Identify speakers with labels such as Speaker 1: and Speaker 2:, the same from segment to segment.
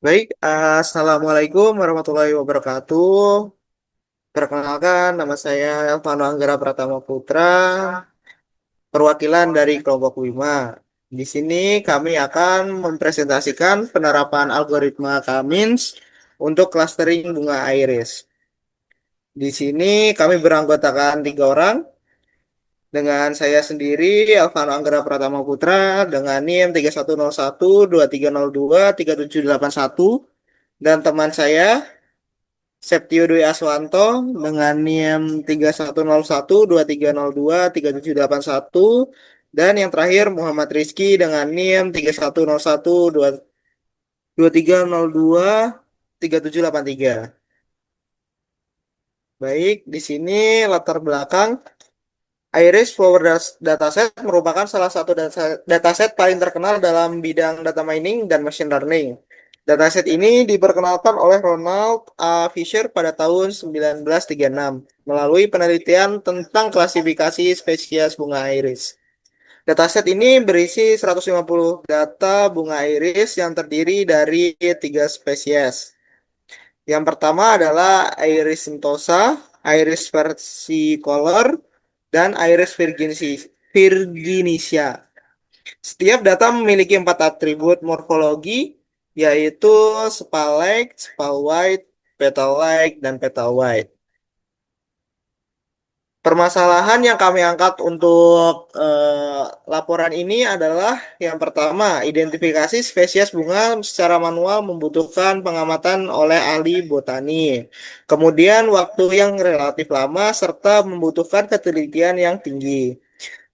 Speaker 1: Baik, Assalamualaikum warahmatullahi wabarakatuh. Perkenalkan, nama saya Elvano Anggara Pratama Putra, perwakilan dari kelompok Wima. Di sini kami akan mempresentasikan penerapan algoritma Cummins untuk clustering bunga iris. Di sini kami beranggotakan 3 orang, dengan saya sendiri, Elvano Anggara Pratama Putra, dengan NIM 3101, 2302, 3781, dan teman saya Septio Dwi Aswanto dengan NIM 3101, 2302, 3781, dan yang terakhir Muhammad Rizky dengan NIM 3101, 2302, 3783. Baik, di sini latar belakang Iris Flower Dataset merupakan salah satu dataset paling terkenal dalam bidang data mining dan machine learning. Dataset ini diperkenalkan oleh Ronald A. Fisher pada tahun 1936 melalui penelitian tentang klasifikasi spesies bunga iris. Dataset ini berisi 150 data bunga iris yang terdiri dari 3 spesies. Yang pertama adalah Iris sentosa, Iris versicolor, dan Iris virginisia. Setiap data memiliki 4 atribut morfologi, yaitu spike, spal white, petal light, dan petal white. Permasalahan yang kami angkat untuk laporan ini adalah yang pertama, identifikasi spesies bunga secara manual membutuhkan pengamatan oleh ahli botani. Kemudian waktu yang relatif lama serta membutuhkan ketelitian yang tinggi.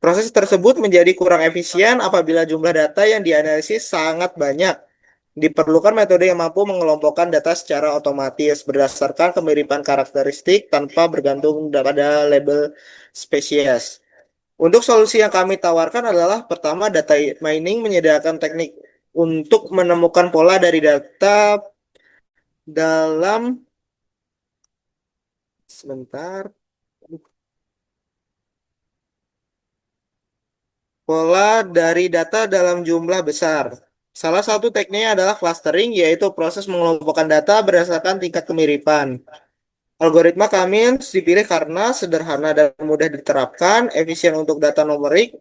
Speaker 1: Proses tersebut menjadi kurang efisien apabila jumlah data yang dianalisis sangat banyak. Diperlukan metode yang mampu mengelompokkan data secara otomatis berdasarkan kemiripan karakteristik tanpa bergantung pada label spesies. Untuk solusi yang kami tawarkan adalah pertama, data mining menyediakan teknik untuk menemukan pola dari data dalam sebentar pola dari data dalam jumlah besar. Salah satu tekniknya adalah clustering, yaitu proses mengelompokkan data berdasarkan tingkat kemiripan. Algoritma Cummins dipilih karena sederhana dan mudah diterapkan, efisien untuk data numerik,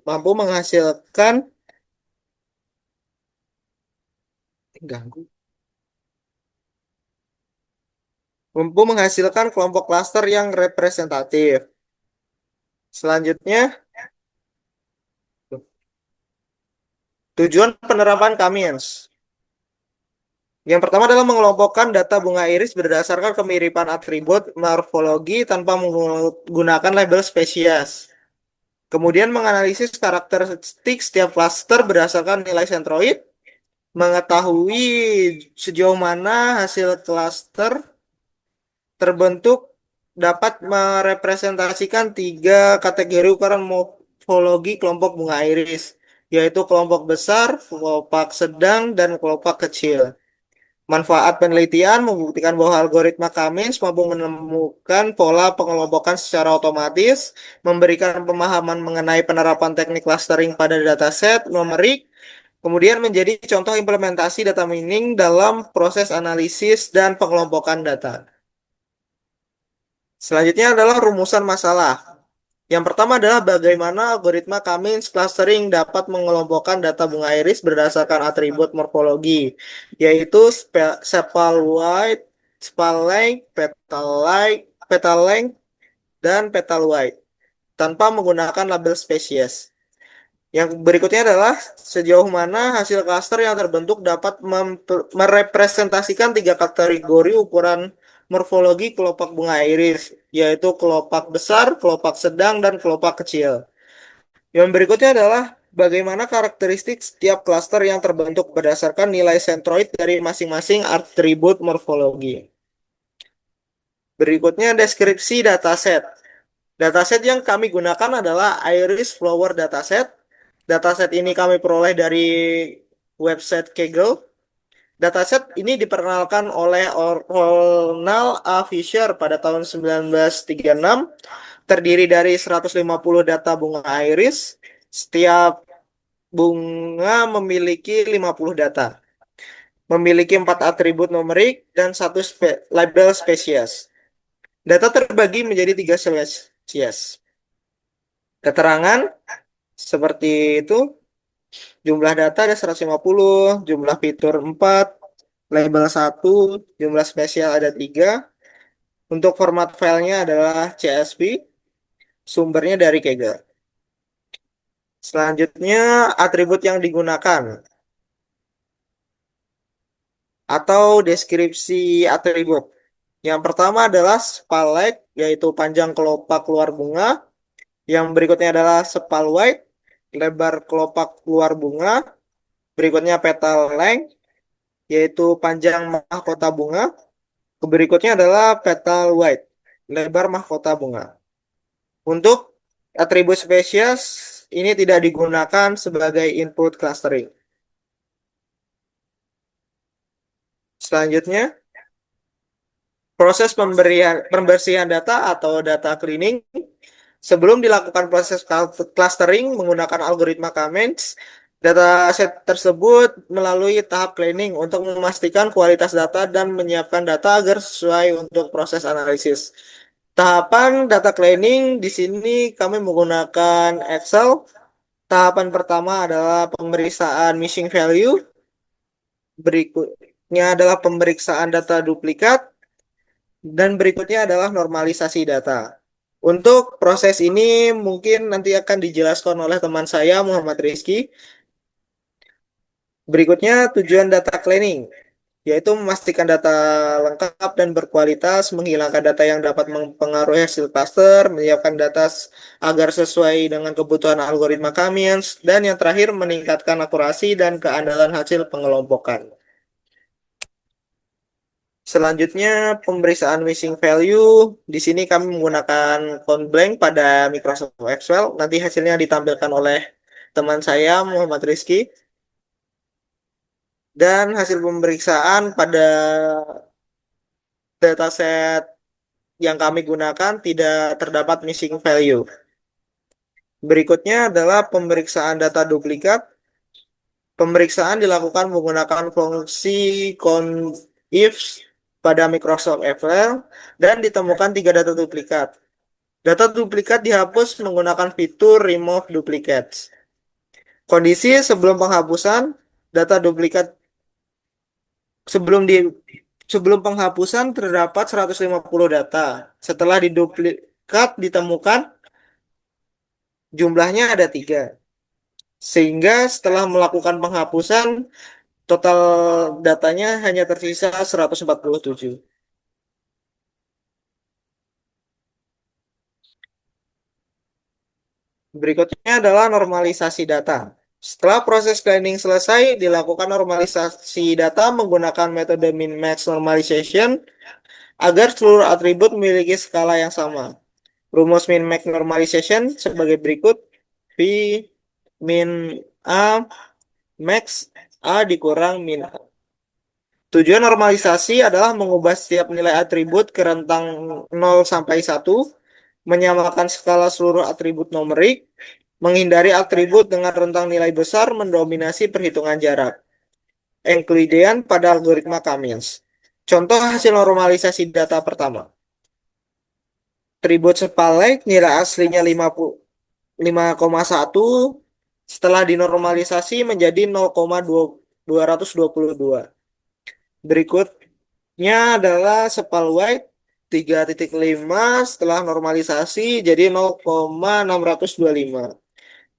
Speaker 1: ganggu, mampu menghasilkan kelompok klaster yang representatif. Selanjutnya, tujuan penerapan Cummins. Yang pertama adalah mengelompokkan data bunga iris berdasarkan kemiripan atribut morfologi tanpa menggunakan label spesies. Kemudian menganalisis karakteristik setiap klaster berdasarkan nilai sentroid, mengetahui sejauh mana hasil klaster terbentuk dapat merepresentasikan 3 kategori ukuran morfologi kelompok bunga iris, yaitu kelompok besar, kelompok sedang, dan kelompok kecil. Manfaat penelitian membuktikan bahwa algoritma Cummins mampu menemukan pola pengelompokan secara otomatis, memberikan pemahaman mengenai penerapan teknik clustering pada dataset numerik, kemudian menjadi contoh implementasi data mining dalam proses analisis dan pengelompokan data. Selanjutnya adalah rumusan masalah. Yang pertama adalah bagaimana algoritma Cummins clustering dapat mengelompokkan data bunga iris berdasarkan atribut morfologi, yaitu sepal white, spal length, petal length, dan petal white, tanpa menggunakan label spesies. Yang berikutnya adalah sejauh mana hasil klaster yang terbentuk dapat merepresentasikan 3 kategori ukuran morfologi kelopak bunga iris, yaitu kelopak besar, kelopak sedang, dan kelopak kecil. Yang berikutnya adalah bagaimana karakteristik setiap klaster yang terbentuk berdasarkan nilai sentroid dari masing-masing atribut morfologi. Berikutnya deskripsi dataset. Dataset yang kami gunakan adalah Iris Flower Dataset. Dataset ini kami peroleh dari website Kaggle. Dataset ini diperkenalkan oleh Ronald A. Fisher pada tahun 1936, terdiri dari 150 data bunga iris. Setiap bunga memiliki 50 data. memiliki 4 atribut numerik dan satu label spesies. Data terbagi menjadi 3 spesies. Keterangan seperti itu, jumlah data ada 150, jumlah fitur 4, label 1, jumlah spesial ada 3. Untuk format filenya adalah CSV, sumbernya dari Kaggle. Selanjutnya, atribut yang digunakan atau deskripsi atribut. Yang pertama adalah spalek, yaitu panjang kelopak luar bunga. Yang berikutnya adalah sepal wide, lebar kelopak luar bunga. Berikutnya petal length, yaitu panjang mahkota bunga. Berikutnya adalah petal wide, lebar mahkota bunga. Untuk atribut spesies, ini tidak digunakan sebagai input clustering. Selanjutnya, proses pembersihan data atau data cleaning. Sebelum dilakukan proses clustering menggunakan algoritma K-means, dataset tersebut melalui tahap cleaning untuk memastikan kualitas data dan menyiapkan data agar sesuai untuk proses analisis. Tahapan data cleaning di sini kami menggunakan Excel. Tahapan pertama adalah pemeriksaan missing value. Berikutnya adalah pemeriksaan data duplikat. Dan berikutnya adalah normalisasi data. Untuk proses ini mungkin nanti akan dijelaskan oleh teman saya Muhammad Rizky. Berikutnya tujuan data cleaning, yaitu memastikan data lengkap dan berkualitas, menghilangkan data yang dapat mempengaruhi hasil cluster, menyiapkan data agar sesuai dengan kebutuhan algoritma K-means, dan yang terakhir meningkatkan akurasi dan keandalan hasil pengelompokan. Selanjutnya, pemeriksaan missing value. Di sini kami menggunakan count blank pada Microsoft Excel. Nanti hasilnya ditampilkan oleh teman saya, Muhammad Rizky. Dan hasil pemeriksaan pada dataset yang kami gunakan tidak terdapat missing value. Berikutnya adalah pemeriksaan data duplikat. Pemeriksaan dilakukan menggunakan fungsi conifs pada Microsoft Excel dan ditemukan 3 data duplikat. Data duplikat dihapus menggunakan fitur Remove Duplicates. Kondisi sebelum penghapusan, data duplikat sebelum di sebelum penghapusan terdapat 150 data. Setelah diduplikat ditemukan jumlahnya ada 3. Sehingga setelah melakukan penghapusan, total datanya hanya tersisa 147. Berikutnya adalah normalisasi data. Setelah proses cleaning selesai, dilakukan normalisasi data menggunakan metode min-max normalization agar seluruh atribut memiliki skala yang sama. Rumus min-max normalization sebagai berikut. V min A max A dikurang min A. Tujuan normalisasi adalah mengubah setiap nilai atribut ke rentang 0 sampai 1, menyamakan skala seluruh atribut numerik, menghindari atribut dengan rentang nilai besar mendominasi perhitungan jarak. Euclidean pada algoritma K-means. Contoh hasil normalisasi data pertama. Atribut sepalek nilai aslinya 5,1 setelah dinormalisasi menjadi 0,222. Berikutnya adalah sepal wide 3,5 setelah normalisasi jadi 0,625.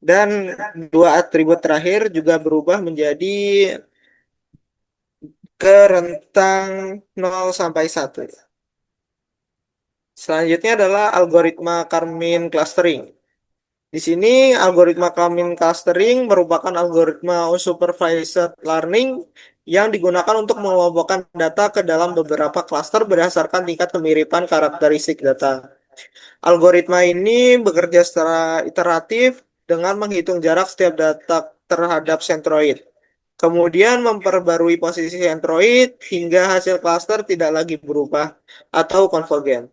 Speaker 1: Dan 2 atribut terakhir juga berubah menjadi ke rentang 0 sampai 1. Selanjutnya adalah algoritma Karmin clustering. Di sini algoritma Karmin clustering merupakan algoritma unsupervised learning yang digunakan untuk mengelompokkan data ke dalam beberapa klaster berdasarkan tingkat kemiripan karakteristik data. Algoritma ini bekerja secara iteratif dengan menghitung jarak setiap data terhadap sentroid. Kemudian memperbarui posisi sentroid hingga hasil klaster tidak lagi berubah atau konvergen.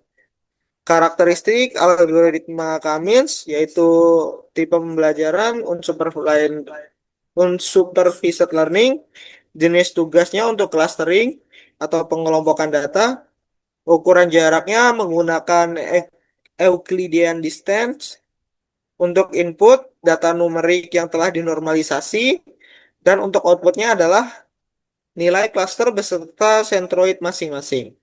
Speaker 1: Karakteristik algoritma K-means yaitu tipe pembelajaran unsupervised learning jenis tugasnya untuk clustering atau pengelompokan data, ukuran jaraknya menggunakan Euclidean distance, untuk input data numerik yang telah dinormalisasi, dan untuk outputnya adalah nilai cluster beserta centroid masing-masing.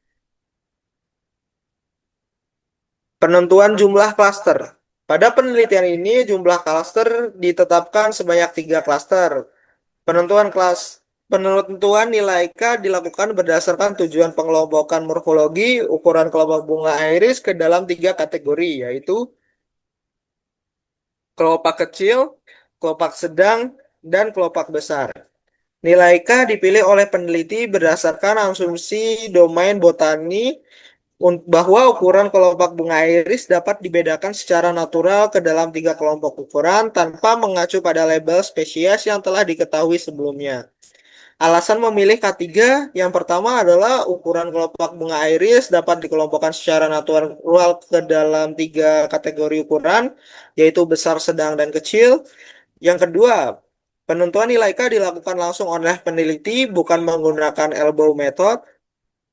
Speaker 1: Penentuan jumlah cluster. Pada penelitian ini, jumlah cluster ditetapkan sebanyak 3 cluster. Penentuan nilai K dilakukan berdasarkan tujuan pengelompokan morfologi ukuran kelompok bunga iris ke dalam 3 kategori, yaitu kelopak kecil, kelopak sedang, dan kelopak besar. Nilai K dipilih oleh peneliti berdasarkan asumsi domain botani bahwa ukuran kelopak bunga iris dapat dibedakan secara natural ke dalam 3 kelompok ukuran tanpa mengacu pada label spesies yang telah diketahui sebelumnya. Alasan memilih K3 yang pertama adalah ukuran kelopak bunga iris dapat dikelompokkan secara natural ke dalam 3 kategori ukuran, yaitu besar, sedang, dan kecil. Yang kedua, penentuan nilai K dilakukan langsung oleh peneliti, bukan menggunakan elbow method.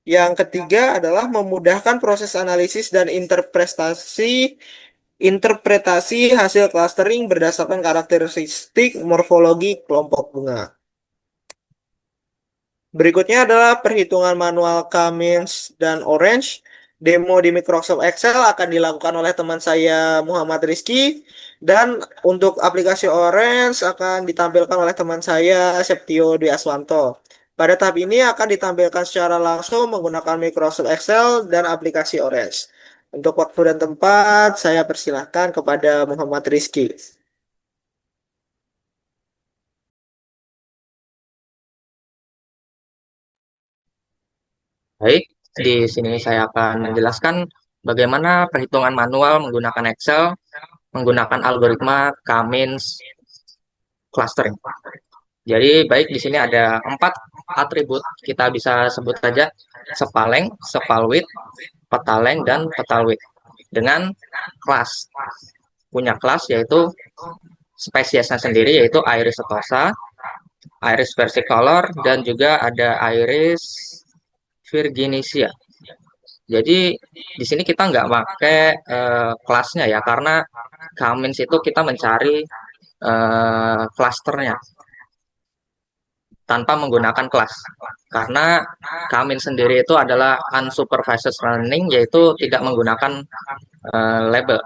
Speaker 1: Yang ketiga adalah memudahkan proses analisis dan interpretasi hasil clustering berdasarkan karakteristik morfologi kelompok bunga. Berikutnya adalah perhitungan manual Cummins dan Orange. Demo di Microsoft Excel akan dilakukan oleh teman saya Muhammad Rizky, dan untuk aplikasi Orange akan ditampilkan oleh teman saya Septio Dwi Aswanto. Pada tahap ini akan ditampilkan secara langsung menggunakan Microsoft Excel dan aplikasi Orange. Untuk waktu dan tempat, saya persilahkan kepada Muhammad Rizky.
Speaker 2: Baik, di sini saya akan menjelaskan bagaimana perhitungan manual menggunakan Excel, menggunakan algoritma K-means clustering. Jadi, baik di sini ada 4 atribut, kita bisa sebut saja spaleng, spalwidth, petaleng, dan petalwidth. Dengan kelas, punya kelas yaitu spesiesnya sendiri yaitu Iris setosa, Iris versicolor, dan juga ada Iris virginisia. Jadi di sini kita nggak pakai kelasnya ya, karena Cummins itu kita mencari klasternya tanpa menggunakan kelas. Karena Cummins sendiri itu adalah unsupervised learning, yaitu tidak menggunakan label.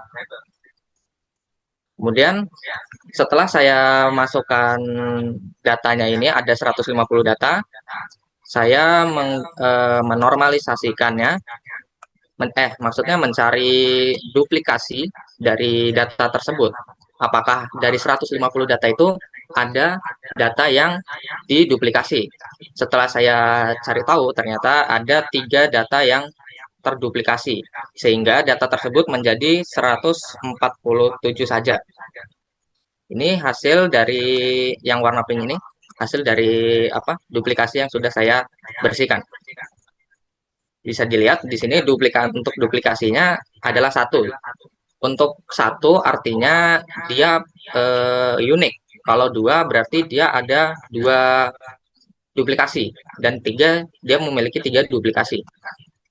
Speaker 2: Kemudian setelah saya masukkan datanya ini ada 150 data, saya menormalisasikannya, maksudnya mencari duplikasi dari data tersebut. Apakah dari 150 data itu ada data yang diduplikasi? Setelah saya cari tahu, ternyata ada 3 data yang terduplikasi, sehingga data tersebut menjadi 147 saja. Ini hasil dari yang warna pink ini, hasil dari duplikasi yang sudah saya bersihkan. Bisa dilihat di sini untuk duplikasinya adalah 1. Untuk 1 artinya dia unik. Kalau 2 berarti dia ada 2 duplikasi, dan 3 dia memiliki 3 duplikasi.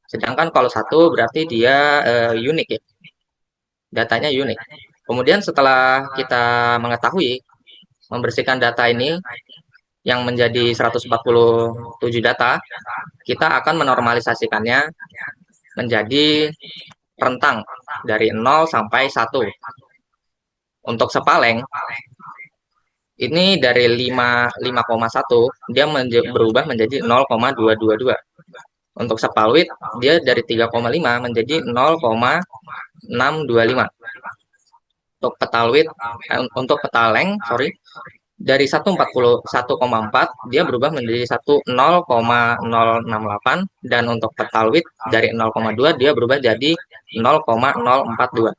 Speaker 2: Sedangkan kalau 1 berarti dia unik ya, datanya unik. Kemudian setelah kita mengetahui membersihkan data ini yang menjadi 147 data, kita akan menormalisasikannya menjadi rentang dari 0 sampai 1. Untuk Sepaleng, ini dari 5,1 dia berubah menjadi 0,222. Untuk Spalwidth, dia dari 3,5 menjadi 0,625. Untuk Petaleng, dari 141,4 dia berubah menjadi 0,068, dan untuk Petalwidth dari 0,2 dia berubah jadi 0,042.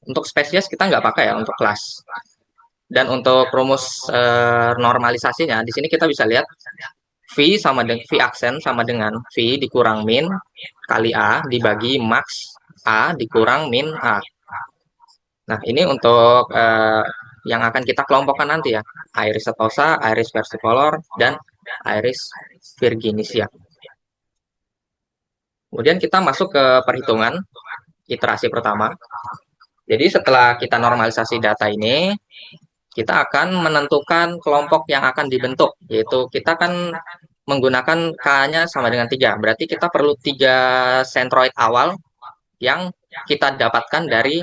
Speaker 2: Untuk spesies kita nggak pakai ya untuk kelas. Dan untuk rumus normalisasinya di sini kita bisa lihat V aksen sama dengan V dikurang min kali A dibagi max A dikurang min A. Nah, ini untuk yang akan kita kelompokkan nanti ya. Iris setosa, Iris versicolor, dan Iris virginisia. Kemudian kita masuk ke perhitungan iterasi pertama. Jadi setelah kita normalisasi data ini, kita akan menentukan kelompok yang akan dibentuk, yaitu kita kan menggunakan K-nya sama dengan 3. Berarti kita perlu 3 sentroid awal yang kita dapatkan dari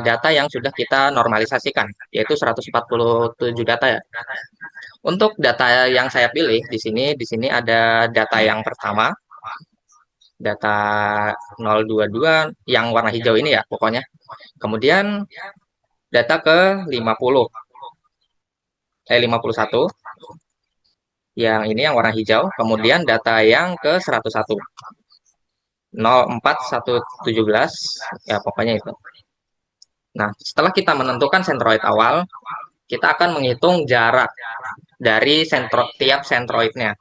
Speaker 2: data yang sudah kita normalisasikan, yaitu 147 data ya. Untuk data yang saya pilih di sini ada data yang pertama, data 022 yang warna hijau ini ya pokoknya. Kemudian data ke 51 yang ini yang warna hijau, kemudian data yang ke 101 04117 ya pokoknya itu. Nah, setelah kita menentukan sentroid awal, kita akan menghitung jarak dari tiap sentroidnya.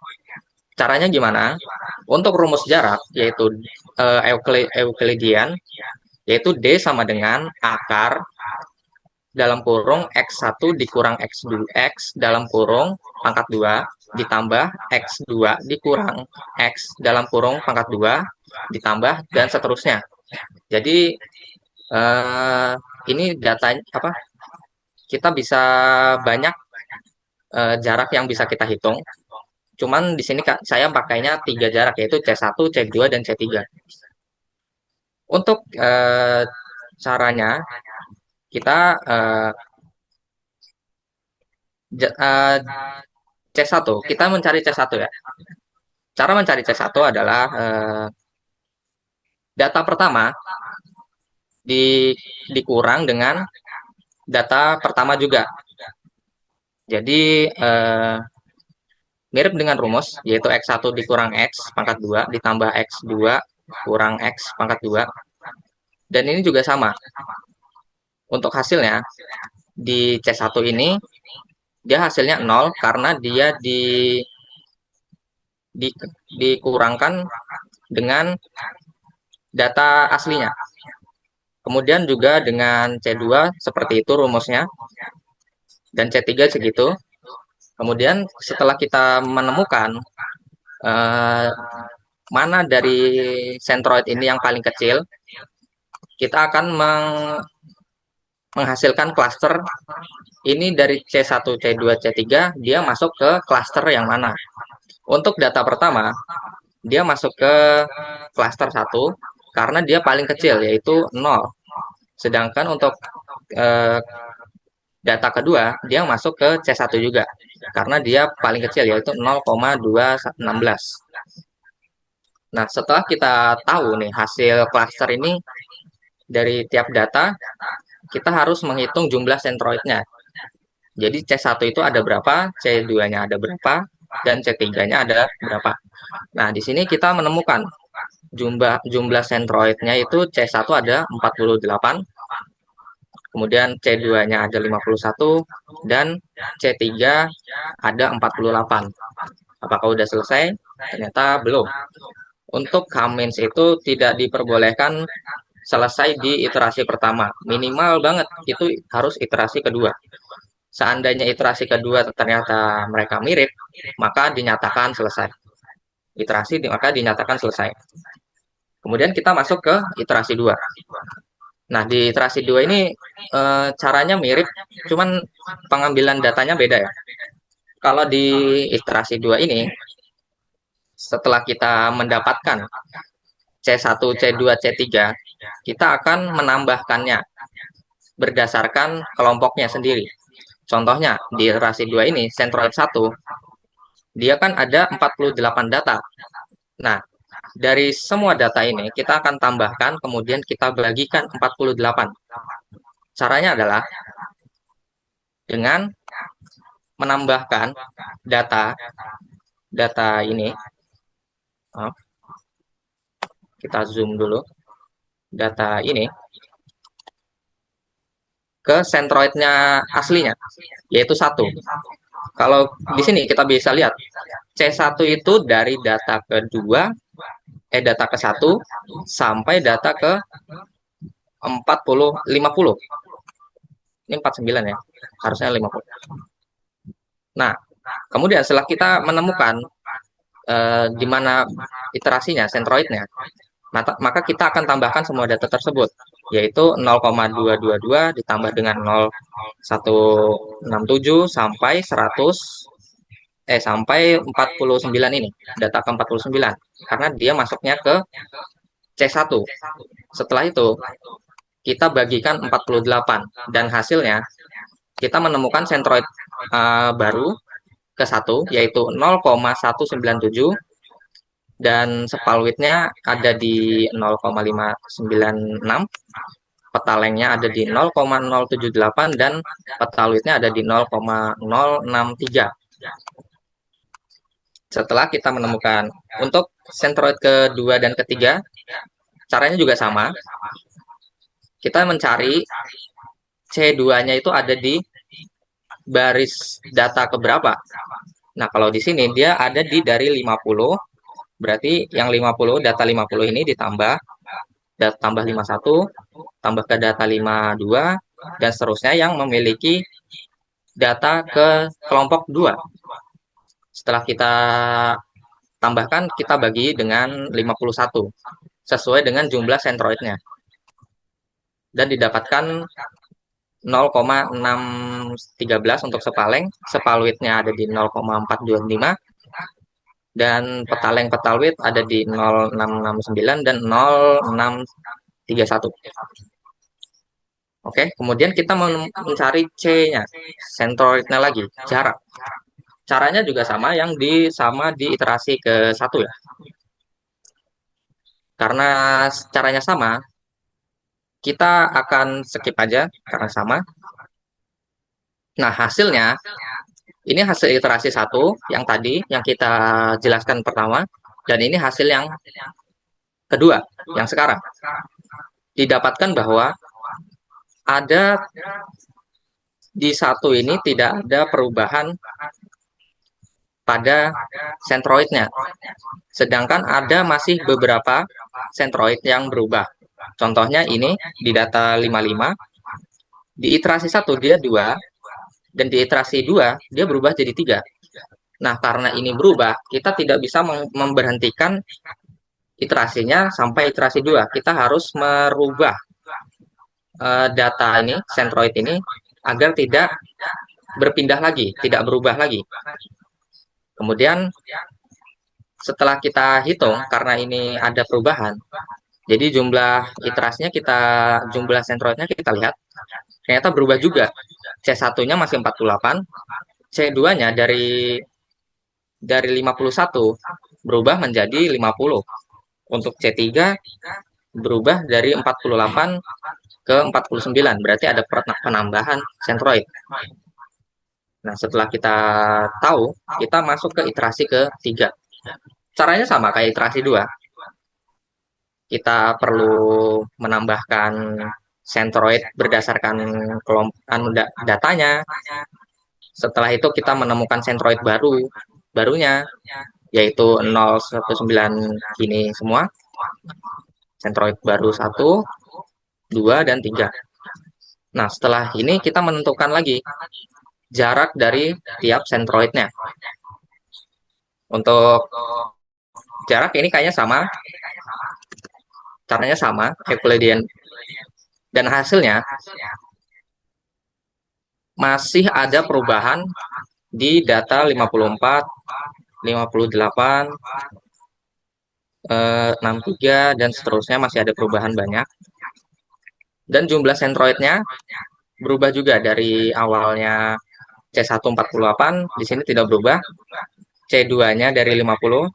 Speaker 2: Caranya gimana? Untuk rumus jarak, yaitu Euclidean, yaitu D sama dengan akar dalam kurung X1 dikurang X2, X dalam kurung pangkat 2, ditambah X2 dikurang X dalam kurung pangkat 2, ditambah, dan seterusnya. Jadi, ini datanya apa? Kita bisa banyak jarak yang bisa kita hitung. Cuman di sini saya pakainya 3 jarak, yaitu C1, C2, dan C3. Untuk caranya, kita C1, kita mencari C1 ya. Cara mencari C1 adalah data pertama dikurang dengan data pertama juga. Jadi mirip dengan rumus, yaitu X1 dikurang X pangkat 2 ditambah X2 kurang X pangkat 2. Dan ini juga sama. Untuk hasilnya, di C1 ini, dia hasilnya 0 karena dia dikurangkan dengan data aslinya. Kemudian juga dengan C2 seperti itu rumusnya, dan C3 segitu. Kemudian setelah kita menemukan mana dari sentroid ini yang paling kecil, kita akan menghasilkan klaster ini dari C1, C2, C3, dia masuk ke klaster yang mana. Untuk data pertama, dia masuk ke klaster 1 karena dia paling kecil, yaitu 0. Sedangkan untuk data kedua, dia masuk ke C1 juga karena dia paling kecil, yaitu 0,216. Nah, setelah kita tahu nih hasil klaster ini dari tiap data, kita harus menghitung jumlah sentroidnya. Jadi C1 itu ada berapa, C2-nya ada berapa, dan C3-nya ada berapa. Nah, di sini kita menemukan jumlah sentroidnya itu C1 ada 48, kemudian C2-nya ada 51, dan C3 ada 48. Apakah udah selesai? Ternyata belum. Untuk K-means itu tidak diperbolehkan selesai di iterasi pertama. Minimal banget itu harus iterasi kedua. Seandainya iterasi kedua ternyata mereka mirip, maka dinyatakan selesai. Maka dinyatakan selesai. Kemudian kita masuk ke iterasi 2. Nah, di iterasi 2 ini caranya mirip, cuman pengambilan datanya beda ya. Kalau di iterasi 2 ini, setelah kita mendapatkan C1, C2, C3, kita akan menambahkannya berdasarkan kelompoknya sendiri. Contohnya, di iterasi 2 ini, sentroid 1, dia kan ada 48 data. Nah, dari semua data ini, kita akan tambahkan, kemudian kita bagikan 48. Caranya adalah dengan menambahkan data ini. Kita zoom dulu. Data ini ke sentroidnya aslinya, yaitu 1. Kalau di sini kita bisa lihat, C1 itu dari data kedua, data ke-1 sampai data ke 50. Ini 49 ya, harusnya 50. Nah, kemudian setelah kita menemukan di mana iterasinya, sentroidnya, maka kita akan tambahkan semua data tersebut, yaitu 0,222 ditambah dengan 0,167 sampai 100 sampai 49 ini, data ke 49, karena dia masuknya ke C1. Setelah itu, kita bagikan 48, dan hasilnya kita menemukan sentroid baru ke 1, yaitu 0,197, dan spalwidnya ada di 0,596, petalengnya ada di 0,078, dan petalwidnya ada di 0,063. Setelah kita menemukan untuk sentroid kedua dan ketiga, caranya juga sama. Kita mencari C2-nya itu ada di baris data keberapa. Nah, kalau di sini dia ada di dari 50, berarti yang 50, data 50 ini ditambah, tambah 51, tambah ke data 52, dan seterusnya yang memiliki data ke kelompok 2. Setelah kita tambahkan, kita bagi dengan 51, sesuai dengan jumlah sentroidnya. Dan didapatkan 0,613 untuk sepaleng, spalwidnya ada di 0,425, dan petaleng-petalwid ada di 0,669 dan 0,631. Oke, kemudian kita mencari C-nya, sentroidnya lagi, jarak. Caranya juga sama, yang di iterasi ke 1 ya. Karena caranya sama, kita akan skip aja karena sama. Nah, hasilnya, ini hasil iterasi 1 yang tadi, yang kita jelaskan pertama, dan ini hasil yang kedua, yang sekarang. Didapatkan bahwa ada di 1 ini tidak ada perubahan pada sentroidnya. Sedangkan ada masih beberapa sentroid yang berubah. Contohnya ini di data 55, di iterasi 1 dia 2, dan di iterasi 2 dia berubah jadi 3. Nah, karena ini berubah, kita tidak bisa memberhentikan iterasinya sampai iterasi 2. Kita harus merubah data ini, sentroid ini, agar tidak berpindah lagi, tidak berubah lagi. Kemudian setelah kita hitung, karena ini ada perubahan, jadi jumlah iterasinya jumlah sentroidnya kita lihat, ternyata berubah juga. C1-nya masih 48, C2-nya dari 51 berubah menjadi 50. Untuk C3 berubah dari 48 ke 49, berarti ada penambahan sentroid. Nah, setelah kita tahu, kita masuk ke iterasi ke-3. Caranya sama kayak iterasi 2. Kita perlu menambahkan sentroid berdasarkan kelompok datanya. Setelah itu kita menemukan sentroid barunya, yaitu 019 ini semua. Sentroid baru 1, 2, dan 3. Nah, setelah ini kita menentukan lagi jarak dari tiap sentroidnya. Untuk jarak ini kayaknya sama, caranya sama, Euclidean, dan hasilnya masih ada perubahan di data 54, 58, 63, dan seterusnya masih ada perubahan banyak. Dan jumlah sentroidnya berubah juga dari awalnya C1 48, di sini tidak berubah. C2-nya dari 50,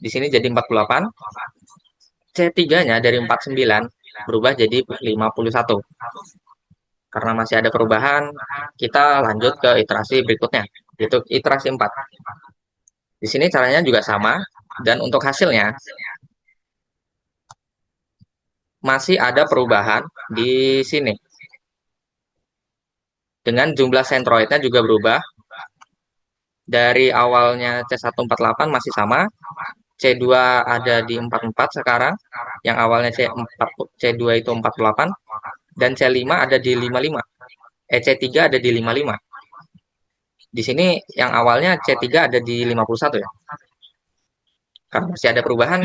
Speaker 2: di sini jadi 48. C3-nya dari 49 berubah jadi 51. Karena masih ada perubahan, kita lanjut ke iterasi berikutnya, yaitu iterasi 4. Di sini caranya juga sama, dan untuk hasilnya masih ada perubahan di sini. Dengan jumlah sentroidnya juga berubah. Dari awalnya C1 48 masih sama, C2 ada di 44 sekarang, yang awalnya C2 itu 48, dan C5 ada di 55. EC3 ada di 55. Di sini yang awalnya C3 ada di 51 ya. Karena masih ada perubahan,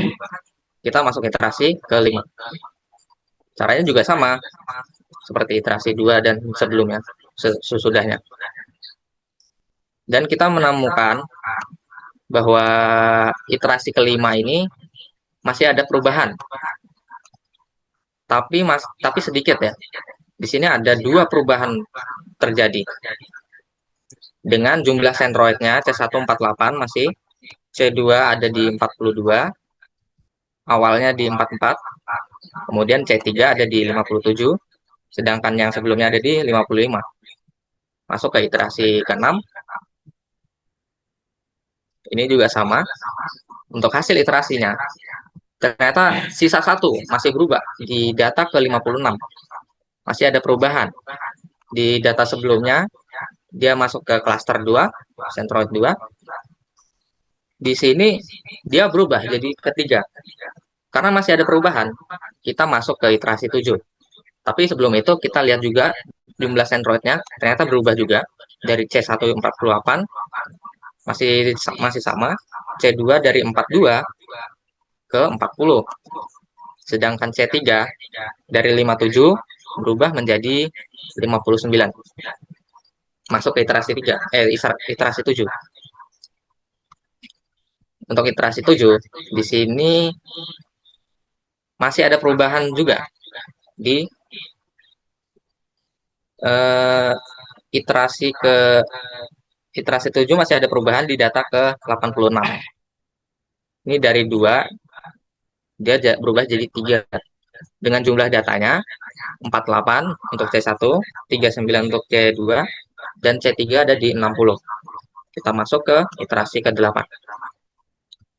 Speaker 2: kita masuk iterasi ke 5. Caranya juga sama, seperti iterasi 2 dan sebelumnya, sesudahnya. Dan kita menemukan bahwa iterasi kelima ini masih ada perubahan, tapi sedikit ya. Di sini ada 2 perubahan terjadi. Dengan jumlah sentroidnya C148 masih, C2 ada di 42, awalnya di 44, kemudian C3 ada di 57, sedangkan yang sebelumnya ada di 55. Masuk ke iterasi ke-6, ini juga sama. Untuk hasil iterasinya, ternyata sisa 1 masih berubah di data ke 56. Masih ada perubahan. Di data sebelumnya, dia masuk ke cluster 2, centroid 2. Di sini dia berubah jadi ketiga. Karena masih ada perubahan, kita masuk ke iterasi 7. Tapi sebelum itu kita lihat juga jumlah centroidnya ternyata berubah juga dari C148 masih sama, C2 dari 42 ke 40. Sedangkan C3 dari 57 berubah menjadi 59. Masuk ke iterasi 7. Untuk iterasi 7, di sini masih ada perubahan juga di eh, iterasi ke iterasi 7 masih ada perubahan di data ke 86. Ini dari 2 dia berubah jadi 3. Dengan jumlah datanya 48 untuk C1, 39 untuk C2, dan C3 ada di 60. Kita masuk ke iterasi ke-8.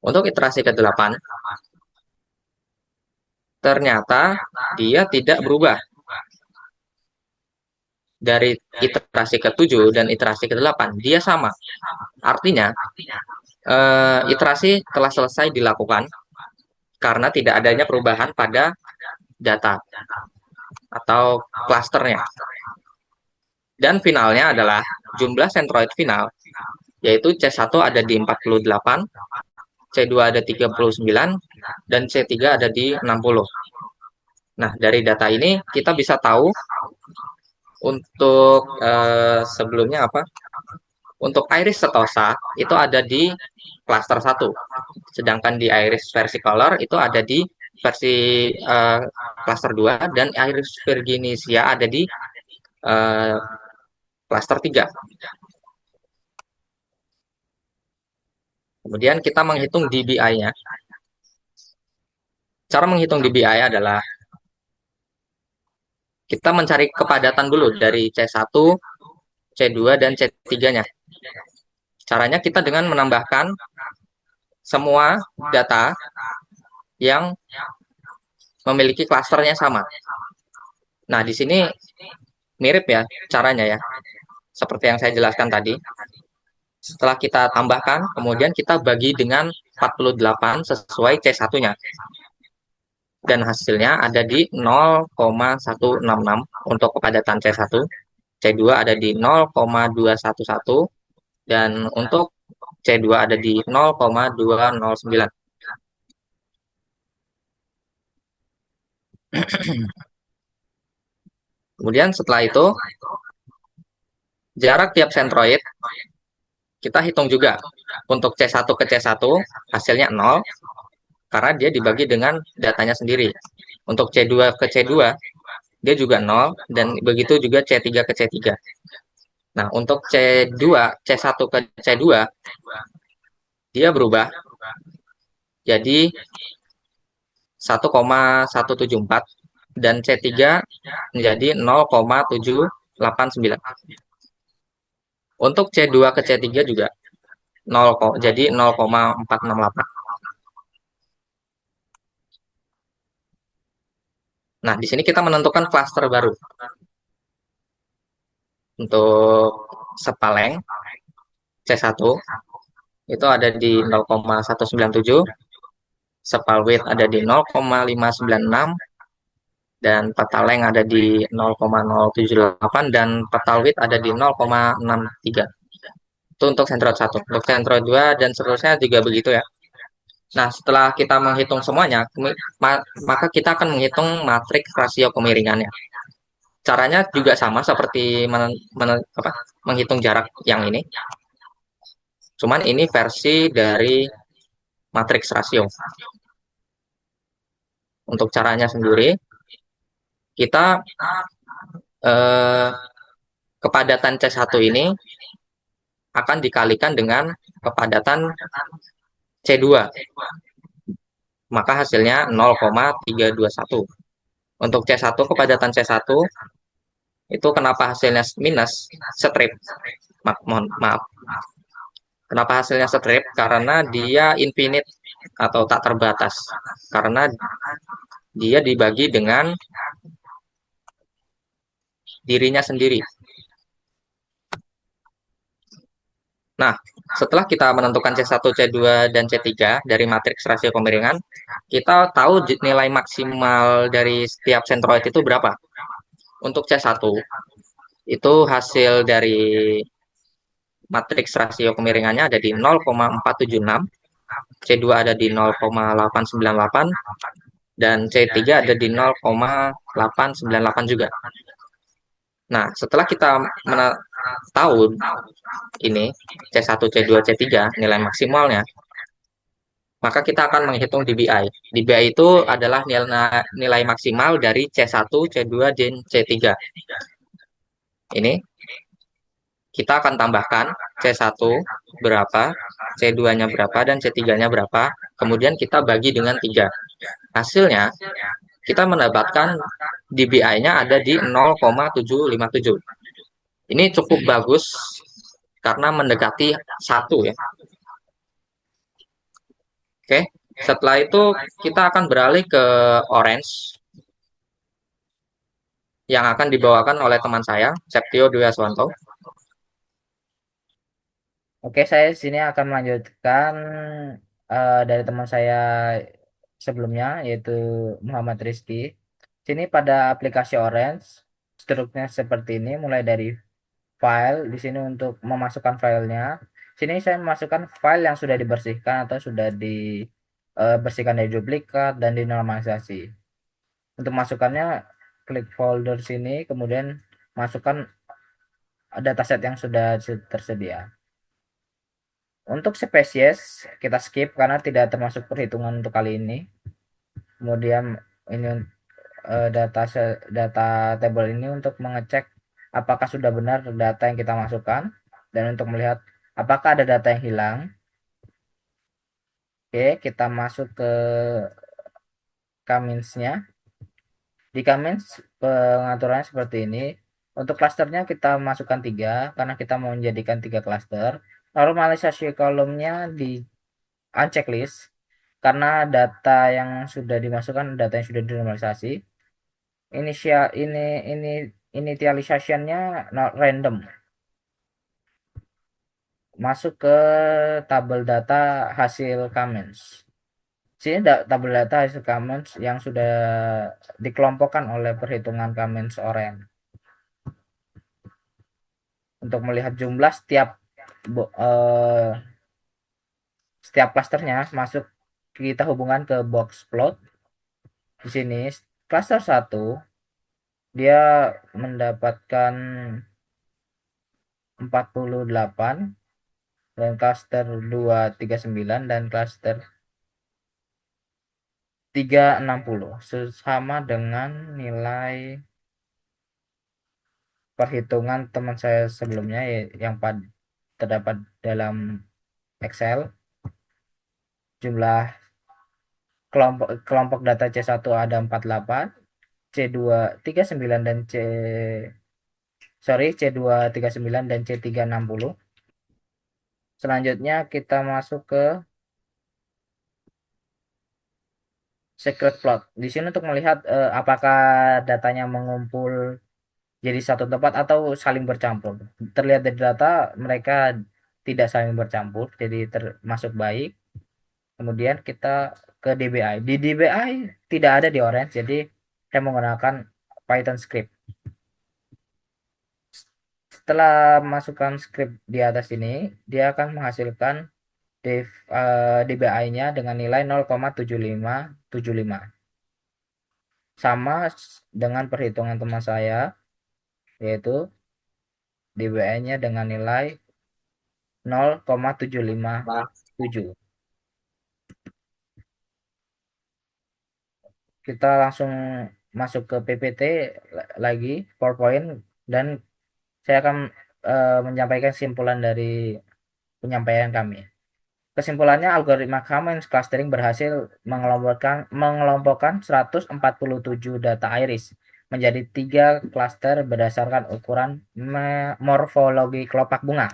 Speaker 2: Untuk iterasi ke-8, ternyata dia tidak berubah. Dari iterasi ke-7 dan iterasi ke-8, dia sama. Artinya, iterasi telah selesai dilakukan karena tidak adanya perubahan pada data atau klasternya. Dan finalnya adalah jumlah centroid final, yaitu C1 ada di 48, C2 ada 39, dan C3 ada di 60. Nah, dari data ini kita bisa tahu untuk sebelumnya apa? Untuk iris setosa itu ada di cluster 1. Sedangkan di iris versicolor itu ada di versi cluster 2, dan iris virginisia ada di uh, cluster 3. Kemudian kita menghitung DBI-nya. Cara menghitung DBI adalah kita mencari kepadatan dulu dari C1, C2, dan C3-nya. Caranya kita dengan menambahkan semua data yang memiliki klasternya sama. Nah, di sini mirip ya caranya ya, seperti yang saya jelaskan tadi. Setelah kita tambahkan, kemudian kita bagi dengan 48 sesuai C1-nya. Dan hasilnya ada di 0,166 untuk kepadatan C1. C2 ada di 0,211, dan untuk C2 ada di 0,209. Kemudian setelah itu, jarak tiap sentroid kita hitung juga. Untuk C1 ke C1 hasilnya 0, karena dia dibagi dengan datanya sendiri. Untuk C2 ke C2 dia juga 0, dan begitu juga C3 ke C3. Nah, untuk C1 ke C2 dia berubah jadi 1,174, dan C3 menjadi 0,789. Untuk C2 ke C3 juga 0, jadi 0,468. Nah, di sini kita menentukan klaster baru. Untuk Sepaleng C1 itu ada di 0,197, Sepalwit ada di 0,596, dan petal length ada di 0,078 dan petal width ada di 0,63. Itu untuk centroid 1. Untuk centroid 2 dan seterusnya juga begitu ya. Nah, setelah kita menghitung semuanya, maka kita akan menghitung matriks rasio kemiringannya. Caranya juga sama seperti menghitung jarak yang ini. Cuman ini versi dari matriks rasio. Untuk caranya sendiri, kita eh, kepadatan C1 ini akan dikalikan dengan kepadatan C2. Maka hasilnya 0,321. Untuk C1, kepadatan C1 itu kenapa hasilnya minus strip. Maaf. Kenapa hasilnya strip? Karena dia infinite atau tak terbatas. Karena dia dibagi dengan dirinya sendiri. Nah, setelah kita menentukan C1, C2, dan C3 dari matriks rasio kemiringan, kita tahu nilai maksimal dari setiap sentroid itu berapa. Untuk C1, itu hasil dari matriks rasio kemiringannya ada di 0,476, C2 ada di 0,898, dan C3 ada di 0,898 juga. Nah, setelah kita tahu ini C1, C2, C3 nilai maksimalnya, maka kita akan menghitung DBI. DBI itu adalah nilai maksimal dari C1, C2, dan C3. Ini kita akan tambahkan C1 berapa, C2-nya berapa, dan C3-nya berapa. Kemudian kita bagi dengan 3. Hasilnya, kita mendapatkan DBI-nya ada di 0,757. Ini cukup bagus karena mendekati 1 ya. Oke, setelah itu kita akan beralih ke orange yang akan dibawakan oleh teman saya, Septio Dwi Aswanto.
Speaker 3: Oke, saya di sini akan melanjutkan dari teman saya sebelumnya, yaitu Muhammad Rizky. Sini pada aplikasi Orange, strukturnya seperti ini, mulai dari file. Di sini untuk memasukkan filenya. Sini saya memasukkan file yang sudah dibersihkan atau sudah dibersihkan dari duplikat dan dinormalisasi. Untuk masukannya, klik folder sini, kemudian masukkan dataset yang sudah tersedia. Untuk spesies kita skip karena tidak termasuk perhitungan untuk kali ini. Kemudian ini data table ini untuk mengecek apakah sudah benar data yang kita masukkan dan untuk melihat apakah ada data yang hilang. Oke, kita masuk ke comments-nya. Di comments pengaturannya seperti ini. Untuk klasternya kita masukkan 3 karena kita mau menjadikan 3 klaster. Normalisasi kolomnya di unchecklist karena data yang sudah dimasukkan data yang sudah dinormalisasi. Ini initialization-nya not random. Masuk ke tabel data hasil comments. Sini tabel data hasil comments yang sudah dikelompokkan oleh perhitungan comments orange. Untuk melihat jumlah setiap klasternya masuk, kita hubungan ke box plot. Di sini klaster 1 dia mendapatkan 48 dan klaster 2 39 dan klaster 3 60 sama dengan nilai perhitungan teman saya sebelumnya yang terdapat dalam Excel. Jumlah kelompok data C1 ada 48, C2 39 dan C2 39 dan C3 60. Selanjutnya kita masuk ke secret plot. Di sini untuk melihat apakah datanya mengumpul jadi satu tempat atau saling bercampur. Terlihat dari data mereka tidak saling bercampur, jadi termasuk baik. Kemudian kita ke DBI. Di DBI tidak ada di orange, jadi saya menggunakan Python script. Setelah masukkan script di atas ini, dia akan menghasilkan DBI-nya dengan nilai 0,7575. Sama dengan perhitungan teman saya, yaitu DBI-nya dengan nilai 0,757. Kita langsung masuk ke PPT lagi, PowerPoint, dan saya akan menyampaikan kesimpulan dari penyampaian kami. Kesimpulannya, algoritma K-means clustering berhasil mengelompokkan 147 data iris menjadi 3 klaster berdasarkan ukuran morfologi kelopak bunga.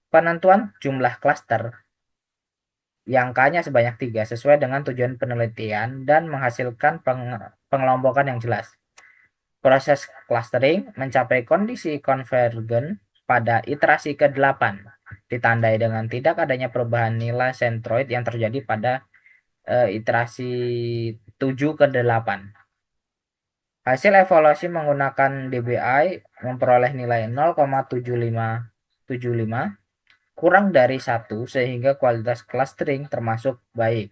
Speaker 3: Penentuan jumlah klaster yang K-nya sebanyak 3 sesuai dengan tujuan penelitian dan menghasilkan pengelompokan yang jelas. Proses clustering mencapai kondisi konvergen pada iterasi ke-8, ditandai dengan tidak adanya perubahan nilai sentroid yang terjadi pada iterasi 7 ke 8. Hasil evaluasi menggunakan DBI memperoleh nilai 0,7575 kurang dari 1 sehingga kualitas clustering termasuk baik.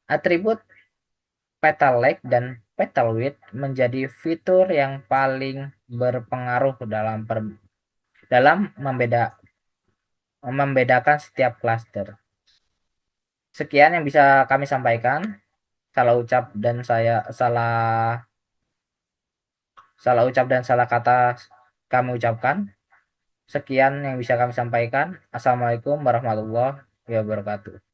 Speaker 3: Atribut petal length dan petal width menjadi fitur yang paling berpengaruh dalam membedakan setiap klaster. Sekian yang bisa kami sampaikan. Salah ucap dan salah kata kami ucapkan. Sekian yang bisa kami sampaikan. Assalamualaikum warahmatullahi wabarakatuh.